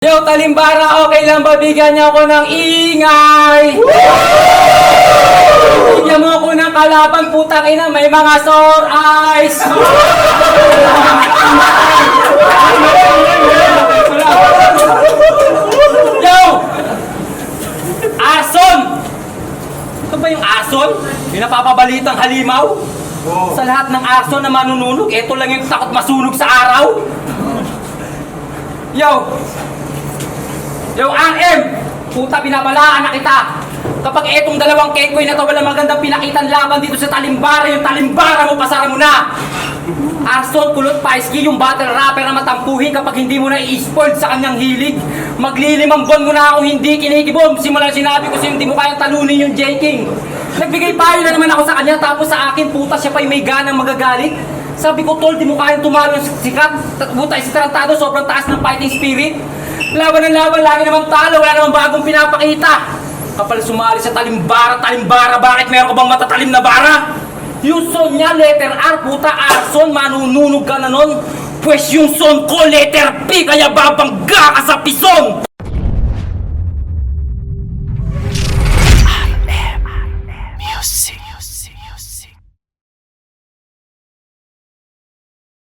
Yo, Talimbara, okay lang ba bigyan niyo ako ng ingay? Bigyan mo ako ng kalaban, putang ina, may mga sore eyes. Yo! Ason! Ito ba yung ason? Yung napapabalitang halimaw? Sa lahat ng ason na manununog, ito lang yung takot masunog sa araw. Yo! Yo, RM! Puta, binabalaan na kita! Kapag etong dalawang kekoy na to walang magandang pinakitan laban dito sa Talimbara, yung Talimbara mo, pasara mo na! Arson, kulot paiski, yung battle rapper na matampuhin kapag hindi mo na i-spoiled sa kanyang hilig. Maglilimang buwan mo na ako hindi kinikibom. Simula sinabi ko sa'yo hindi mo kayang talunin yung J-King. Nagbigay payo na naman ako sa kanya, tapos sa akin, puta, siya pa'y may ganang magagalit. Sabi ko, tol, di mo kayang tumalo ng sikat. Puta, si Tarantado, sobrang taas ng fighting spirit. Laban ng laban, lagi naman talo, wala namang bagong pinapakita. Kapal sumali sa Talimbara, bakit meron ka bang matatalim na bara? Yung son niya, letter R, puta, Arson, manununog ka na nun. Pwes yung son ko, letter P, kaya babangga ka sa pison!